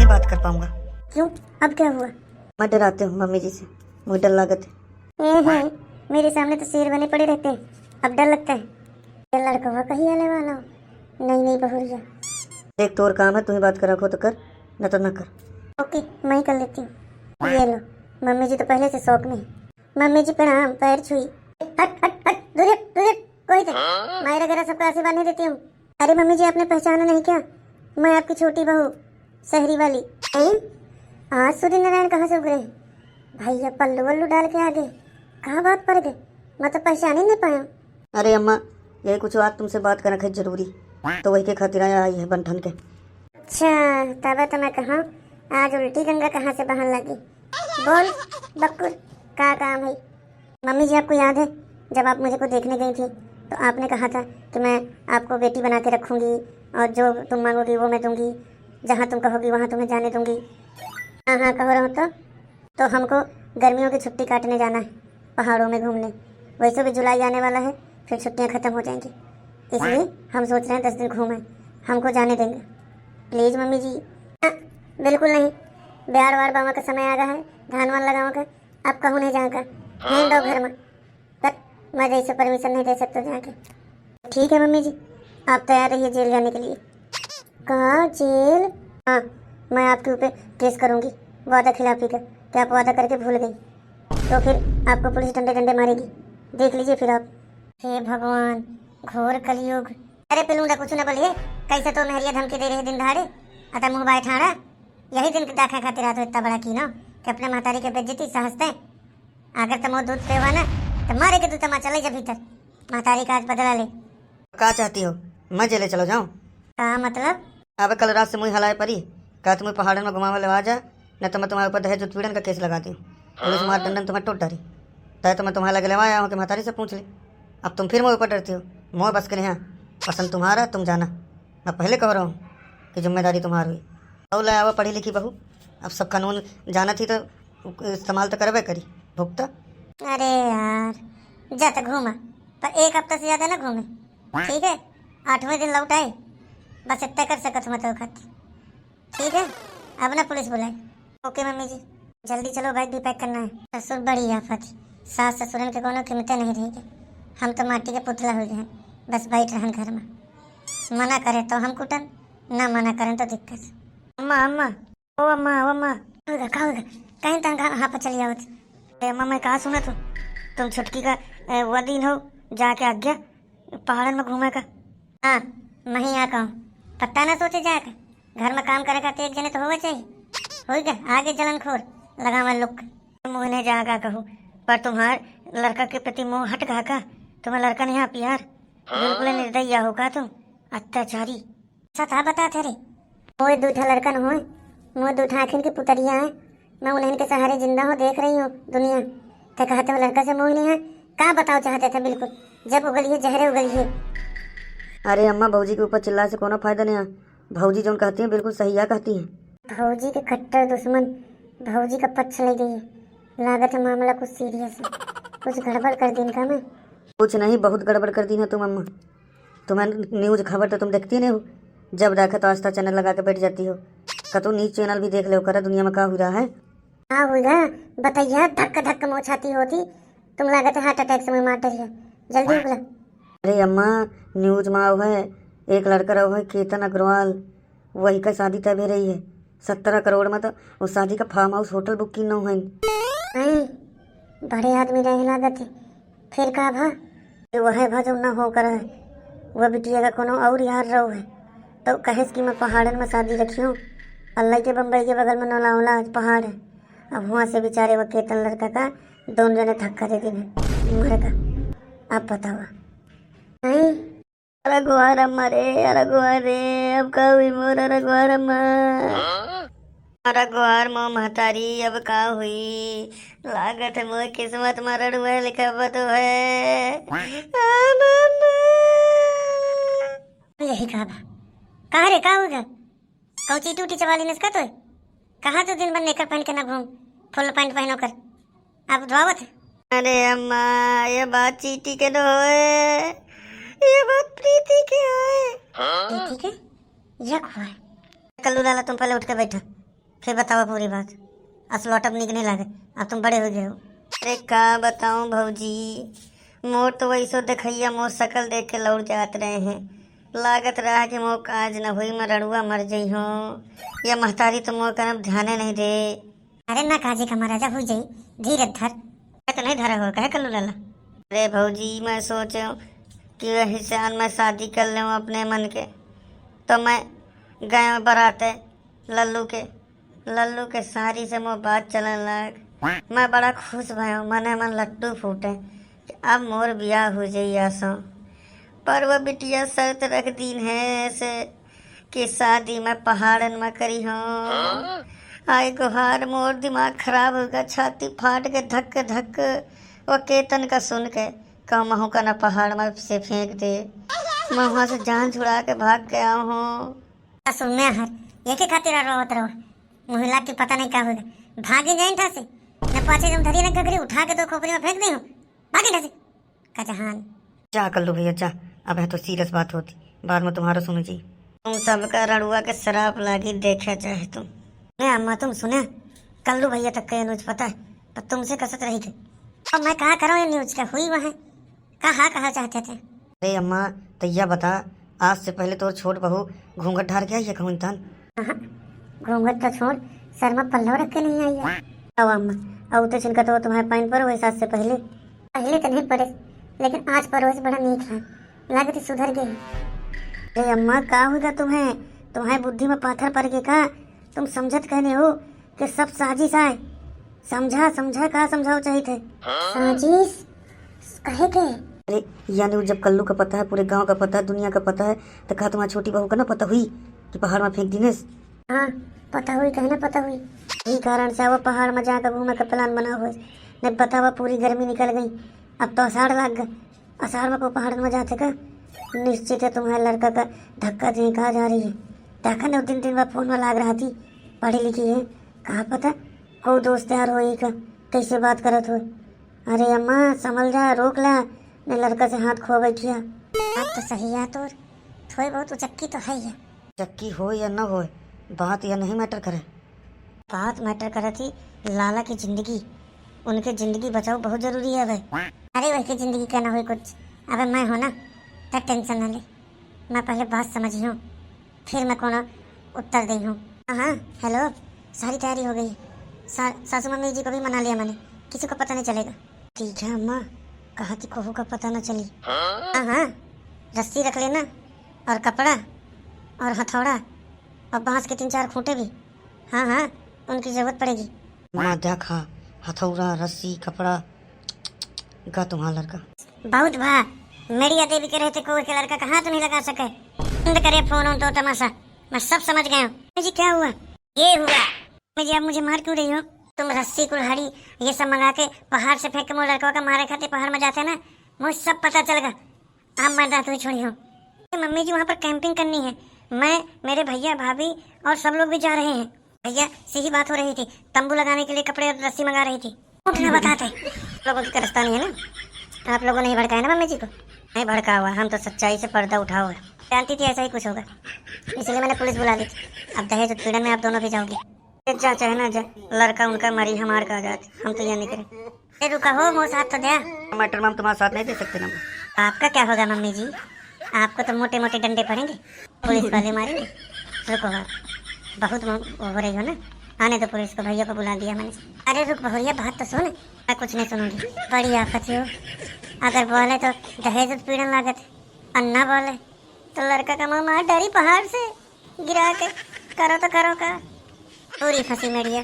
नहीं बात कर पाऊंगा। क्यों, अब क्या हुआ? मैं डराते हूँ मम्मी जी से, मुझे डर लागत है। मेरे सामने तो शेर बने पड़े रहते हैं, अब डर लगता है? ये लड़का हुआ कहीं आने वाला हो? नहीं नहीं बहुरिया। देख तोर काम है, तुम्हें बात कर रखो तो कर, न तो न कर। ओके, मैं ही कर लेती हूँ। ये लो, मम्मी जी तो पहले से शौक में है। मम्मी जी प्रणाम, पैर छुई। हट हट हट, दूर हट, दूर हट, कोई तो मायरा वगैरह सबका आशीर्वाद नहीं देती हूँ। अरे मम्मी जी, आपने पहचाना नहीं क्या? मैं आपकी छोटी बहू शहरी वाली। आज सूर्य नारायण कहाँ से उगरे? भैया पल्लू वल्लू डाल के आ गए, कहाँ बात पड़ गए? मैं तो पहचान ही नहीं पाया। अरे अम्मा, यही कुछ बात तुमसे बात करना है जरूरी, तो वही के खातिर आया आई है बंठन के। अच्छा, तब तो मैं कहा आज उल्टी गंगा कहाँ से बहन लगी। बोल बक्कुर, क्या काम है? मम्मी जी, आपको याद है जब आप मुझे को देखने गई थी तो आपने कहा था कि मैं आपको बेटी बना के रखूँगी और जो तुम मांगोगी वो मैं दूंगी, जहाँ तुम कहोगी वहाँ तुम्हें जाने दूंगी। हाँ हाँ कहो रहो तो हमको गर्मियों की छुट्टी काटने जाना है पहाड़ों में घूमने। वैसे भी जुलाई आने वाला है, फिर छुट्टियाँ ख़त्म हो जाएंगी, इसलिए हम सोच रहे हैं 10 दिन घूमें, हमको जाने देंगे प्लीज़ मम्मी जी? बिल्कुल नहीं, ब्याड़ वाड़ बामा का समय आ गया है, धान वान लगाओ का, आप कहूँ नहीं जाए का, हैंड दो घर में, पर मैं जैसे परमिशन नहीं दे सकता जाके। ठीक है मम्मी जी, आप तैयार रहिए जेल जाने के लिए। कहाँ जेल? हाँ, मैं आपके ऊपर केस करूँगी वादा खिलाफी का, कि आप वादा करके भूल गई, तो फिर आपको पुलिस डंडे डंडे मारेगी, देख लीजिए फिर आप। हे भगवान, घोर कलयुग। अरे पिलूंगा कुछ न बोलिए, कैसे तो मेहरिया धमकी दे रही दिन दहाड़े, अतः मुँह बाय ठाड़ा। यही दिन दाखा खातिर आ तो इतना बड़ा की ना कि अपने महतारी के बेइज्जती सहजते। अगर तुम दूध पे हुआ ना तो मारे के तू तमा चले जा भीतर, महतारी का आज बदला ले। क्या चाहती हो, मैं जेले चलो जाऊँ? का मतलब? अब कल रात से मुझे हलाए परी, क्या तुम्हें पहाड़न में घुमावे ले आ जा, न तो मैं तुम्हारे ऊपर दहेज उत्पीड़न का केस लगाती हूँ। पुलिस मार दंडन तुम्हें टूट डरी, तय तो मैं तुम्हारे लगे लेवा आया हूँ कि महतारी से पूछ ली। अब तुम फिर मेरे ऊपर डरती हो, मोह बस के नहीं, पसंद तुम्हारा, तुम जाना। मैं पहले कह रहा हूँ कि जिम्मेदारी तुम्हारी हुई। और ले आवा पढ़ी लिखी बहू, अब सब कानून जाना थी तो इस्तेमाल तो करवे करी, भुगता। अरे यार, जा तो घूमा, पर एक हफ्ता से ज़्यादा ना घूमे, ठीक है? 8वें दिन लौट आए, बस इतना कर सकत मैं तो खत। ठीक है, अब ना पुलिस बुलाए। ओके मम्मी जी, जल्दी चलो, बैग भी पैक करना है। ससुर बड़ी आफत, सास ससुरन के कोनो कीमतें नहीं रहेगी, हम तो माटी के पुतला हो गए, बस बैठ रहन घर में। मना करे तो हम कुटन, ना मना करें तो दिक्कत। अम्मा अम्मा, ओ अम्मा ओ अम्मा, का होगा कहीं तंग हाँ पर चली आवत। अम्मा मैं कहा सुना तुम छुटकी का वो दिन हो जाके आ गया पहाड़न में घूमे का। हाँ, मैं ही यहाँ कहूँ, पत्ता ना सोचे जाकर, घर में काम करेगा तो एक जने तो होगा चाहिए, हो गया आगे जलन खोर लगा मैं लुक। मुँह नहीं जागा कहूँ, पर तुम्हार लड़का के प्रति मुँह हट गा का? तुम्हें लड़का नहीं आप यार, बिल्कुल निर्दयी होगा तुम, अत्याचारी। सता बता थे रे, मोए दूठा लड़का न होए, मोए दूठा आखिर की पुतरिया है, मैं उन्हें के सहारे जिंदा हो देख रही हूँ दुनिया। ते कहते हो लड़का से मोह नहीं है, कहाँ बताओ चाहते थे? बिल्कुल जब उगली है जहरे उगली है। अरे अम्मा, भौजी के ऊपर चिल्ला से कोनो फायदा नहीं है, भौजी जो कहती हैं बिल्कुल सही कहती हैं। भौजी के खट्टर दुश्मन भौजी का पक्ष ले गई है, लागत है मामला कुछ सीरियस है, कुछ गड़बड़ कर दी इनका। मैं कुछ नहीं, बहुत गड़बड़ कर दी है तुम अम्मा। तुम्हें न्यूज़ खबर तो तुम देखती नहीं हो, जब देखा तो आस्था चैनल लगा के बैठ जाती हो। कतो न्यूज़ चैनल भी देख लो करा, दुनिया में क्या हो रहा है। हाँ होगा, बताइए, धक्का धक्का मोछाती होती, तुम लागत है हार्ट अटैक से मैं मार डरी है, जल्दी उगला। अरे अम्मा, न्यूज़ में आओ है एक लड़का रहो है केतन अग्रवाल, वही का शादी तय हो रही है 17 करोड़ में, तो उस शादी का फार्म हाउस होटल बुक की न है। बड़े आदमी रहे लागत है, फिर का भा वह भा जो ना हो कर है, वह बिटिया का कोनो और यार रहो है, तो कहेस कि मैं पहाड़न में शादी रखी हूँ, अल्लाह के बम्बई के बगल में नौलावला पहाड़ है, अब वहाँ से बेचारे वो केतन लड़का का दोनों जने धक्का दे दिन मर का। आप बताओ। अरे गुहार अम्मा रे, अरे गुहार रे, अब का हुई मोर, अरे गुहार अम्मा, अरे गुहार मो महतारी, अब का हुई? लागत है मोर किस्मत मरण हुआ लिखा तो है। यही कहा रे, का होगा? कौची टूटी चवाली नसका तो कहा तो दिन भर नेकर पहन के ना घूम, फुल पैंट पहनो कर, आप धोवत है। अरे अम्मा, ये बात चीटी के न होए, ये बात प्रीति के है। प्रीति के यक हुआ है। कल्लू लाला, तुम पहले उठ के बैठो, फिर बताओ पूरी बात। असलौटब निकने लगे, अब तुम बड़े हो गए हो। अरे का बताऊं भौजी, मोर तो वैसो देखैया मोर शकल देख के लौट जात रहे हैं। लागत रहा कि मोर काज न हुई, मैं रड़ुआ मर जई हो, या महतारी तो मोर करम ध्याने नहीं दे। अरे ना काजी का महाराजा हो जाई, धीरे धर। तो नहीं धरा हो कहे कल्लू लाला। अरे भौजी मैं सोचे कि वही से मैं शादी कर लूँ अपने मन के, तो मैं गए बराते लल्लू के सारी से मोर बात चलन लग। मैं बड़ा खुश भयो, मने मन लड्डू फूटे कि अब मोर ब्याह हो जाई आसो। पर वह बिटिया शर्त रख दीन है से कि शादी में पहाड़न में करी हो। आए गुहार मोर दिमाग खराब होगा, छाती फाट के धक धक वो केतन का सुन के कहूँ का ना पहाड़ में से फेंक दे। मैं वहाँ से जान छुड़ा के भाग के आऊँ हूँ। सुनने हर ये के खातिर रोवत रहो, महिला की पता नहीं क्या होगा। भागे जाए था से न पाचे जम धरी न गगरी उठा के 2 खोपड़ी में फेंक दी हूँ। भागे था से का जहान। जा कल्लू भैया जा, अब है तो सीरियस बात होती, बाद में तुम्हारा सुनो जी। तुम सबका रड़ुआ के शराब लागी देखा चाहे तुम। नहीं अम्मा तुम सुने, कल्लू भैया तक का न्यूज पता है, पर तुमसे कसत रही थी। अब मैं कहा करो ये न्यूज क्या हुई वहाँ, कहा चाहते थे। अरे अम्मा तैया बता, आज से पहले तो छोट बहू घूंघट ढार के आई है कहूँ इंसान। घूंघट तो छोड़, सर में पल्लव रख के नहीं आई है। अब अम्मा अब तो चिनका तो तुम्हारे पाइन पर हुए, साथ से पहले तो नहीं पड़े, लेकिन आज परोस बड़ा नीक है, लागत सुधर गई। अरे अम्मा का होगा तुम्हें, तुम्हारी बुद्धि में पाथर पड़ गए का? तुम समझत कहने हो कि सब साजिश आए। समझा का समझाओ चाहिए थे। साजिश कहे के? अरे यानी जब कल्लू का पता है, पूरे गांव का पता है, दुनिया का पता है, तो कहा तुम्हारी छोटी बहू का ना पता हुई कि पहाड़ में फेंक दीने। हाँ पता हुई, कहे ना पता हुई। यही कारण से वो पहाड़ में जाकर घूमने का प्लान बना हुआ। नहीं पता हुआ पूरी गर्मी निकल गई, अब तो अषाढ़ लग गया। अषाढ़ में को पहाड़ में जाते का निश्चित है तुम्हारे लड़का का धक्का देने कहा जा रही है। देखा न 3 दिन बाद फोन में लाग रहा थी, पढ़ी लिखी है, कहा पता को दोस्त यार हो का कैसे बात करत हो। अरे अम्मा संभल जा, रोक ला, ने लड़का से हाथ खो बैठिया। बात तो सही है तोर, थोड़ी बहुत चक्की तो है। चक्की हो या न हो, बात यह नहीं मैटर करे। बात मैटर करे थी लाला की जिंदगी, उनके जिंदगी बचाओ बहुत जरूरी है भाई। अरे वही की जिंदगी का ना हुई कुछ, अबे मैं हो ना तो टेंशन न ले, मैं पहले बात समझी हूँ फिर मैं कौन उत्तर दी हूँ। हाँ हेलो, सारी तैयारी हो गई, सासू मम्मी जी को भी मना लिया मैंने, किसी को पता नहीं चलेगा। ठीक है अम्मा, कहा थी कहू का पता न चली। हाँ रस्सी रख लेना और कपड़ा और हथौड़ा और बांस के 3-4 खूंटे भी। हाँ उनकी जरूरत पड़ेगी। माँ देखा हथौड़ा रस्सी कपड़ा का तुम्हारा लड़का बहुत भा मेरी देवी के रहते कोई के लड़का कहाँ तो नहीं लगा सके। बंद करे फोन तो तमाशा, मैं सब समझ गया हूँ। जी क्या हुआ? ये हुआ मुझे, अब मुझे मार क्यों रही हो तुम? रस्सी कुल्हाड़ी ये सब मंगा के पहाड़ से फेंक के मोर लड़कों का मारे खाते पहाड़ में जाते ना, मुझे सब पता चलेगा। अब मैं दांत हुई छोड़ी हूँ। मम्मी जी वहाँ पर कैंपिंग करनी है, मैं मेरे भैया भाभी और सब लोग भी जा रहे हैं। भैया से ही बात हो रही थी, तंबू लगाने के लिए कपड़े और रस्सी मंगा रही थी। उठना बताते लोगों की करस्ता नहीं है ना, आप लोगों ने ही भड़काया ना मम्मी जी को? नहीं भड़का हुआ, हम तो सच्चाई से पर्दा उठा हुआ, जानती थी ऐसा ही कुछ होगा, इसलिए मैंने पुलिस बुला ली थी। अब दहेज उत्पीड़न में आप दोनों भी जाओगे। जा चाहे ना जा, लड़का उनका मरी हमार का आजाद, हम तो ये नहीं करें। रुका हो मोर साथ तो दया, मैटर में हम तुम्हारा साथ नहीं दे सकते ना। आपका क्या होगा मम्मी जी, आपको तो मोटे मोटे डंडे पड़ेंगे, पुलिस वाले मारेंगे। रुको आप बहुत हो रही हो ना, आने तो पुलिस को, भैया को बुला दिया मैंने। अरे रुक बहुरिया बात तो सुन, मैं कुछ नहीं सुनूंगी। बड़ी आफत हो, अगर बोले तो दहेज उत्पीड़न लागत, और न बोले तो लड़का का मामा डरी पहाड़ से गिरा के करो तो करो का, पूरी फंसी मेरी है।